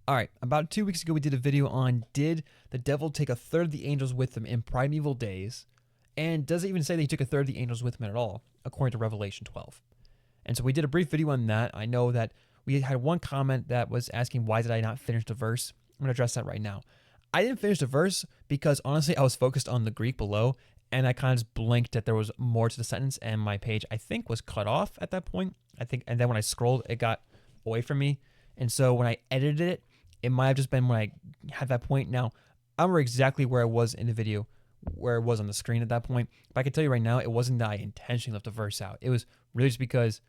All right, about 2 weeks ago, we did a video on did the devil take a third of the angels with him in primeval days? And does it even say that he took a third of the angels with him at all, according to Revelation 12? And so we did a brief video on that. I know that we had one comment that was asking, why did I not finish the verse? I'm going to address that right now. I didn't finish the verse because honestly, I was focused on the Greek below, and I kind of just blinked that there was more to the sentence, and my page, I think, was cut off at that point. And then when I scrolled, it got away from me. And so when I edited it, it might have just been when I had that point. Now, I remember exactly where I was in the video, where it was on the screen at that point. But I can tell you right now, it wasn't that I intentionally left the verse out. It was really just because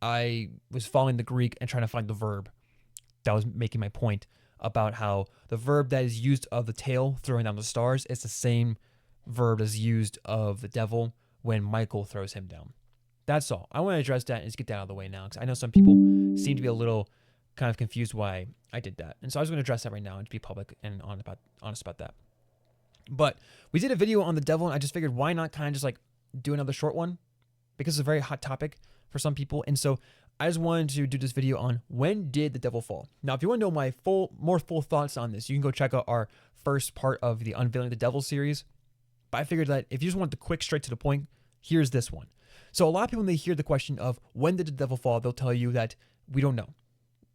I was following the Greek and trying to find the verb that was making my point about how the verb that is used of the tail throwing down the stars is the same verb as used of the devil when Michael throws him down. That's all. I want to address that and just get that out of the way now, because I know some people seem to be a little kind of confused why I did that. And so I was going to address that right now and to be public and honest about that. But we did a video on the devil, and I just figured why not kind of just like do another short one, because it's a very hot topic for some people. And so I just wanted to do this video on when did the devil fall. Now, if you want to know my more full thoughts on this, you can go check out our first part of the Unveiling the Devil series. But I figured that if you just want the quick, straight to the point, here's this one. So a lot of people, when they hear the question of when did the devil fall, they'll tell you that we don't know.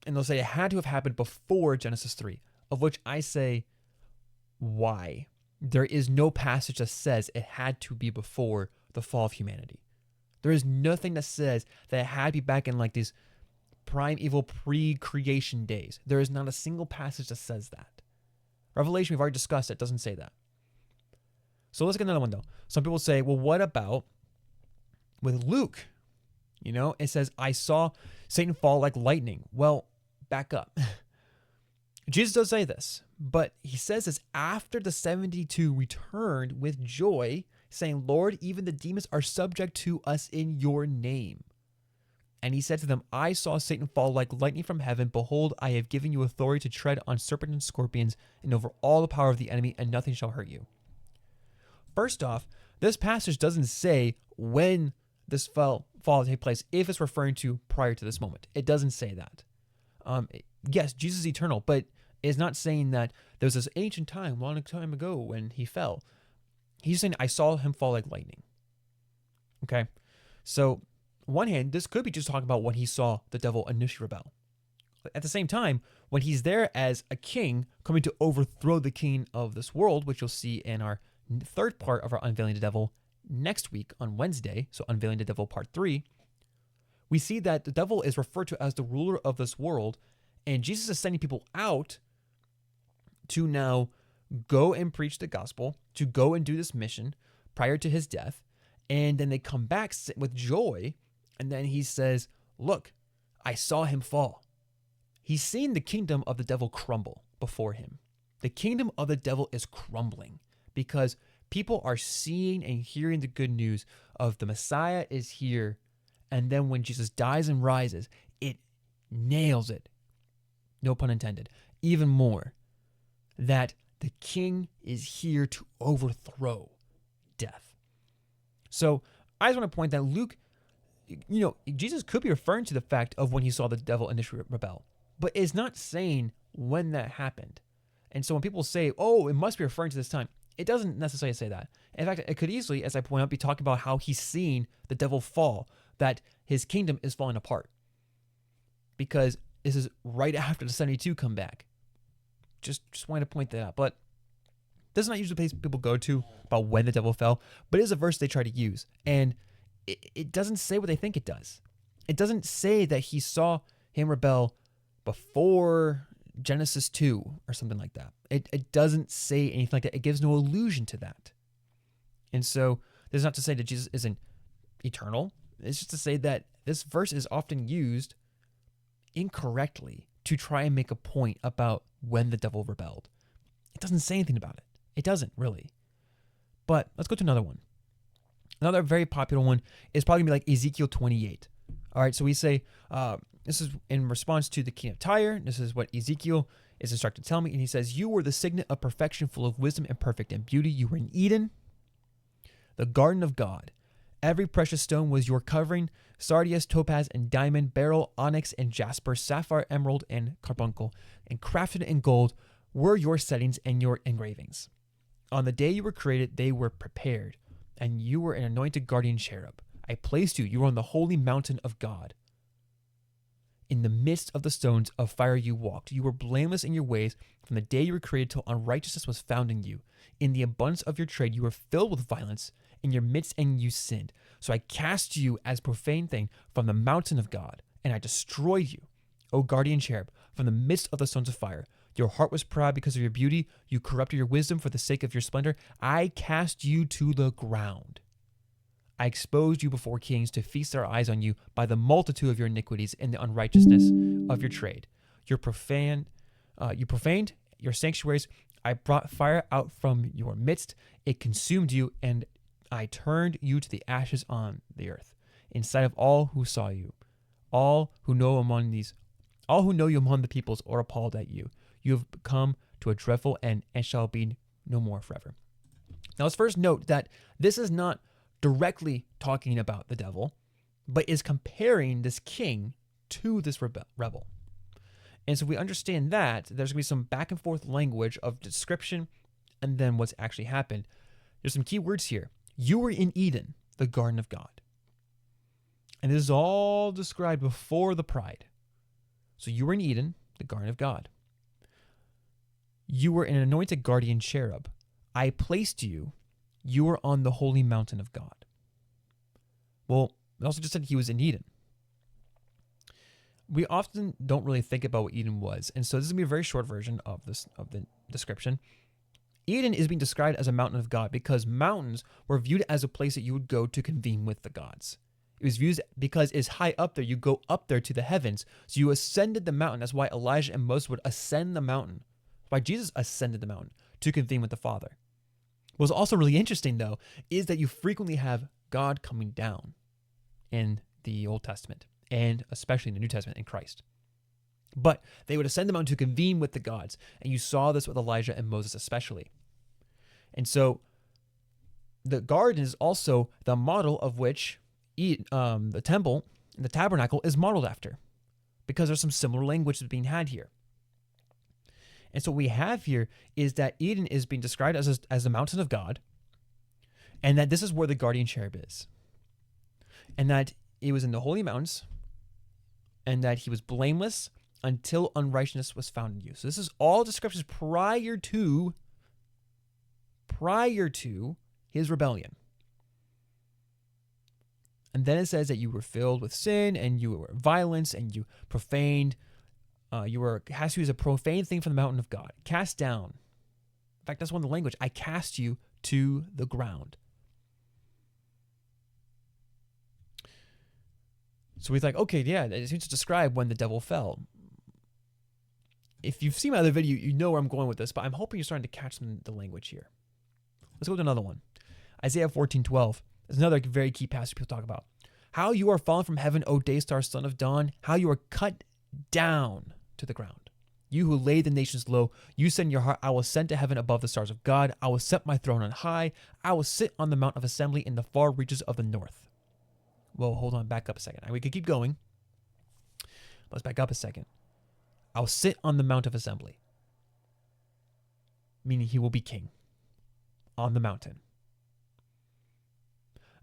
And they'll say it had to have happened before Genesis 3, of which I say, why? There is no passage that says it had to be before the fall of humanity. There is nothing that says that it had to be back in like these primeval pre-creation days. There is not a single passage that says that. Revelation, we've already discussed, it doesn't say that. So let's get another one though. Some people say, well, what about with Luke? You know, it says, I saw Satan fall like lightning. Well, back up. Jesus does say this, but he says this after the 72 returned with joy, saying, Lord, even the demons are subject to us in your name. And he said to them, I saw Satan fall like lightning from heaven. Behold, I have given you authority to tread on serpents and scorpions and over all the power of the enemy, and nothing shall hurt you. First off, this passage doesn't say when this fall take place, if it's referring to prior to this moment. It doesn't say that. Yes, Jesus is eternal, but it's not saying that there was this ancient time, long time ago when he fell. He's saying, I saw him fall like lightning. Okay? So, on one hand, this could be just talking about when he saw the devil initially rebel. At the same time, when he's there as a king coming to overthrow the king of this world, which you'll see in our third part of our Unveiling the Devil next week on Wednesday, so Unveiling the Devil Part 3, we see that the devil is referred to as the ruler of this world, and Jesus is sending people out to now go and preach the gospel, to go and do this mission prior to his death, and then they come back with joy, and then he says, look, I saw him fall. He's seen the kingdom of the devil crumble before him. The kingdom of the devil is crumbling because people are seeing and hearing the good news of the Messiah is here. And then when Jesus dies and rises, it nails it, no pun intended, even more, that the king is here to overthrow death. So I just want to point that Luke, Jesus could be referring to the fact of when he saw the devil initially rebel, but it's not saying when that happened. And so when people say, oh, it must be referring to this time, it doesn't necessarily say that. In fact, it could easily, as I point out, be talking about how he's seen the devil fall, that his kingdom is falling apart. Because this is right after the 72 come back. Just wanted to point that out. But this is not usually the place people go to about when the devil fell, but it is a verse they try to use. And it doesn't say what they think it does. It doesn't say that he saw him rebel before Genesis 2 or something like that. It doesn't say anything like that. It gives no allusion to that. And so this is not to say that Jesus isn't eternal. It's just to say that this verse is often used incorrectly to try and make a point about when the devil rebelled. It doesn't say anything about it. It doesn't really. But let's go to another one. Another very popular one is probably going to be like Ezekiel 28. All right, so we say, this is in response to the king of Tyre. This is what Ezekiel is instructed to tell me. And he says, you were the signet of perfection, full of wisdom and perfect in beauty. You were in Eden, the garden of God. Every precious stone was your covering: sardius, topaz, and diamond, beryl, onyx, and jasper, sapphire, emerald, and carbuncle, and crafted in gold were your settings and your engravings. On the day you were created, they were prepared, and you were an anointed guardian cherub. I placed you. You were on the holy mountain of God. In the midst of the stones of fire you walked. You were blameless in your ways from the day you were created till unrighteousness was found in you. In the abundance of your trade you were filled with violence. In your midst and you sinned. So I cast you as profane thing from the mountain of God, and I destroyed you, O guardian cherub, from the midst of the stones of fire. Your heart was proud because of your beauty. You corrupted your wisdom for the sake of your splendor. I cast you to the ground. I exposed you before kings to feast their eyes on you by the multitude of your iniquities and the unrighteousness of your trade. You profaned your sanctuaries. I brought fire out from your midst. It consumed you, and I turned you to the ashes on the earth, in sight of all who saw you. All who know you among the peoples are appalled at you. You have come to a dreadful end and shall be no more forever. Now let's first note that this is not directly talking about the devil, but is comparing this king to this rebel. And so we understand that there's going to be some back and forth language of description and then what's actually happened. There's some key words here. You were in Eden, the garden of God. And this is all described before the pride. So you were in Eden, the garden of God. You were an anointed guardian cherub. I placed you. You were on the holy mountain of God. Well, it also just said he was in Eden. We often don't really think about what Eden was, and so this is going to be a very short version of the description. Eden is being described as a mountain of God because mountains were viewed as a place that you would go to convene with the gods. It was viewed because it's high up there. You go up there to the heavens. So you ascended the mountain. That's why Elijah and Moses would ascend the mountain. Why Jesus ascended the mountain to convene with the Father. What's also really interesting, though, is that you frequently have God coming down in the Old Testament, and especially in the New Testament in Christ. But they would ascend the mountain to convene with the gods, and you saw this with Elijah and Moses especially. And so the garden is also the model of which the temple, the tabernacle, is modeled after, because there's some similar language that's being had here. And so what we have here is that Eden is being described as the mountain of God, and that this is where the guardian cherub is, and that it was in the holy mountains, and that he was blameless until unrighteousness was found in you. So this is all descriptions prior to his rebellion. And then it says that you were filled with sin, and you were violence, and you profaned. You were cast you as a profane thing from the mountain of God. Cast down. In fact, that's one of the language. I cast you to the ground. So we think, okay, yeah, it seems to describe when the devil fell. If you've seen my other video, you know where I'm going with this, but I'm hoping you're starting to catch the language here. Let's go to another one. Isaiah 14:12 is another very key passage people talk about. How you are fallen from heaven, O day star, son of dawn. How you are cut down to the ground. You who laid the nations low, you said in your heart, I will ascend to heaven above the stars of God. I will set my throne on high. I will sit on the mount of assembly in the far reaches of the north. Well, hold on, back up a second. We could keep going. Let's back up a second. I'll sit on the mount of assembly, meaning he will be king on the mountain.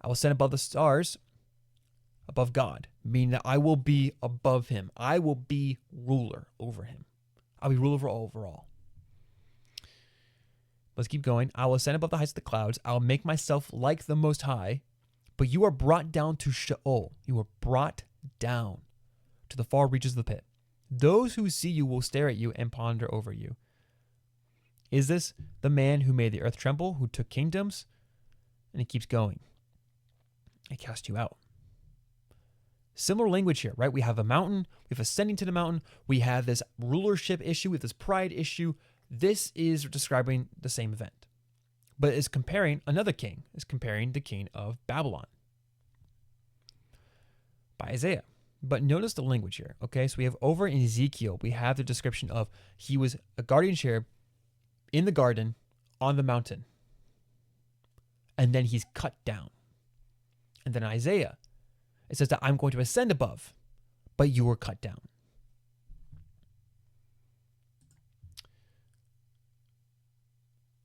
I will stand above the stars, above God, meaning that I will be above him. I will be ruler over him. I'll be ruler over all. Let's keep going. I will ascend above the heights of the clouds. I will make myself like the Most High. But you are brought down to Sheol. You are brought down to the far reaches of the pit. Those who see you will stare at you and ponder over you. Is this the man who made the earth tremble, who took kingdoms? And it keeps going. I cast you out. Similar language here, right? We have a mountain. We have ascending to the mountain. We have this rulership issue with this pride issue. This is describing the same event. But is comparing another king, is comparing the king of Babylon by Isaiah. But notice the language here, okay? So we have over in Ezekiel, we have the description of he was a guardian cherub in the garden on the mountain. And then he's cut down. And then Isaiah, it says that I'm going to ascend above, but you were cut down.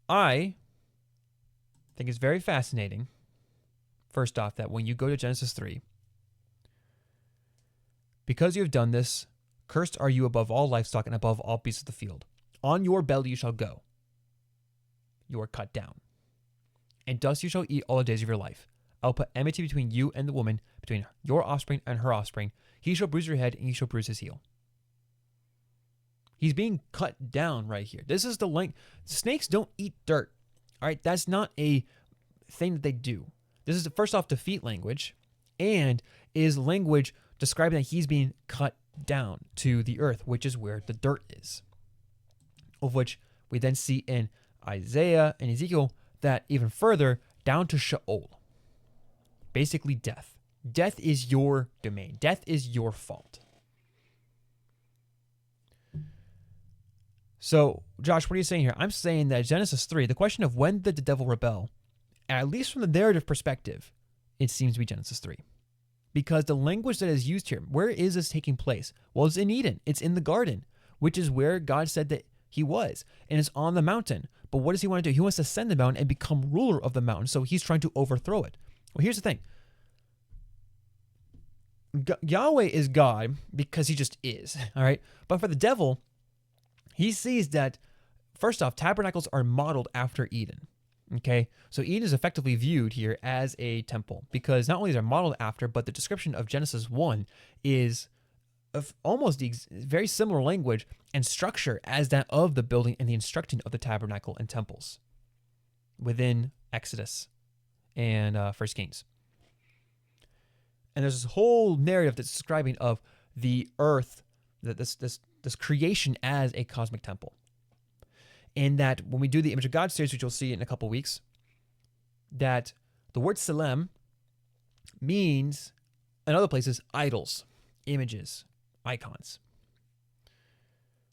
I think it's very fascinating, first off, that when you go to Genesis 3, because you have done this, cursed are you above all livestock and above all beasts of the field. On your belly you shall go. You are cut down. And dust you shall eat all the days of your life. I will put enmity between you and the woman, between your offspring and her offspring. He shall bruise your head, and you shall bruise his heel. He's being cut down right here. This is the length. Snakes don't eat dirt. All right, that's not a thing that they do. This is, first off, defeat language, and is language describing that he's being cut down to the earth, which is where the dirt is. Of which we then see in Isaiah and Ezekiel that even further down to Sheol. Basically death. Death is your domain. Death is your fault. So, Josh, what are you saying here? I'm saying that Genesis 3, the question of when did the devil rebel, at least from the narrative perspective, it seems to be Genesis 3. Because the language that is used here, where is this taking place? Well, it's in Eden. It's in the garden, which is where God said that he was. And it's on the mountain. But what does he want to do? He wants to ascend the mountain and become ruler of the mountain. So he's trying to overthrow it. Well, here's the thing. Yahweh is God because he just is. All right. But for the devil, he sees that, first off, tabernacles are modeled after Eden. Okay, so Eden is effectively viewed here as a temple because not only is it modeled after, but the description of Genesis 1 is of almost the very similar language and structure as that of the building and the instructing of the tabernacle and temples within Exodus and 1 Kings. And there's this whole narrative that's describing of the earth, that this creation as a cosmic temple. And that when we do the Image of God series, which you'll see in a couple weeks, that the word Selem means, in other places, idols, images, icons.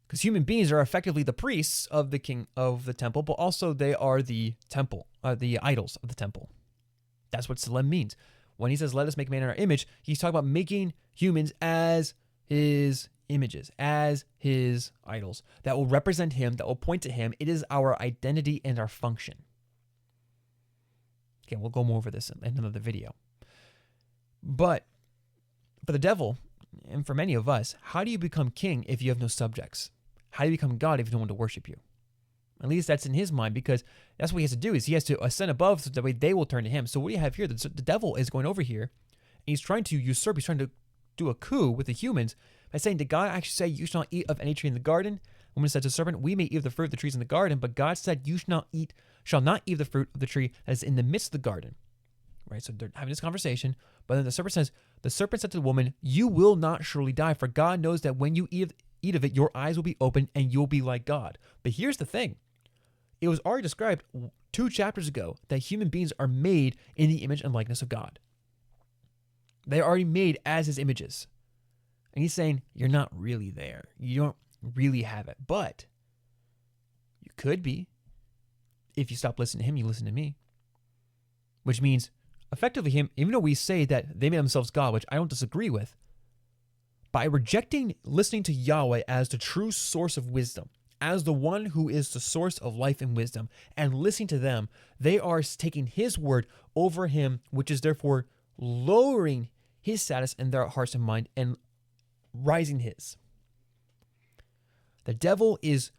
Because human beings are effectively the priests of the king of the temple, but also they are the temple, the idols of the temple. That's what Selem means. When he says, let us make man in our image, he's talking about making humans as his images, as his idols that will represent him, that will point to him. It is our identity and our function. Okay, we'll go more over this in another video. But for the devil, and for many of us, how do you become king if you have no subjects? How do you become God if you don't want to worship you? At least that's in his mind, because that's what he has to do, is he has to ascend above so that way they will turn to him. So what do you have here? The devil is going over here, and he's trying to usurp, he's trying to do a coup with the humans by saying, did God actually say you shall not eat of any tree in the garden? The woman said to the serpent, we may eat of the fruit of the trees in the garden, but God said you shall not eat of the fruit of the tree that is in the midst of the garden. Right? So they're having this conversation, but then the serpent said to the woman, you will not surely die, for God knows that when you eat of it, your eyes will be open and you'll be like God. But here's the thing. It was already described 2 chapters ago that human beings are made in the image and likeness of God. They are already made as his images. And he's saying, you're not really there. You don't really have it. But you could be. If you stop listening to him, you listen to me. Which means, effectively, him, even though we say that they made themselves God, which I don't disagree with, by rejecting listening to Yahweh as the true source of wisdom, as the one who is the source of life and wisdom, and listening to them, they are taking his word over him, which is therefore lowering his status in their hearts and mind and rising his. The devil is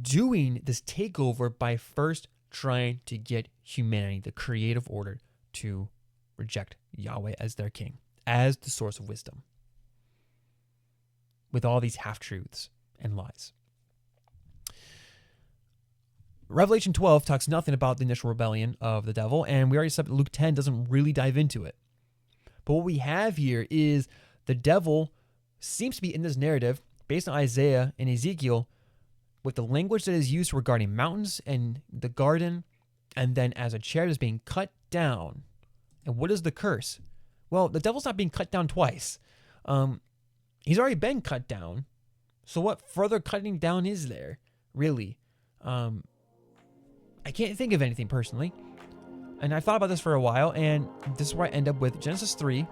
doing this takeover by first trying to get humanity, the creative order, to reject Yahweh as their king, as the source of wisdom, with all these half-truths and lies. Revelation 12 talks nothing about the initial rebellion of the devil, and we already said that Luke 10 doesn't really dive into it. But what we have here is the devil seems to be in this narrative, based on Isaiah and Ezekiel, with the language that is used regarding mountains and the garden, and then as a chair is being cut down. And what is the curse? Well, the devil's not being cut down twice. He's already been cut down. So what further cutting down is there, really? I can't think of anything personally. and I thought about this for a while, and this is where I end up with Genesis 3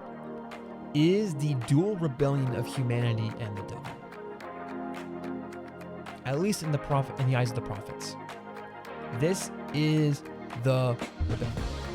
is the dual rebellion of humanity and the devil. At least in the eyes of the prophets. This is the rebellion.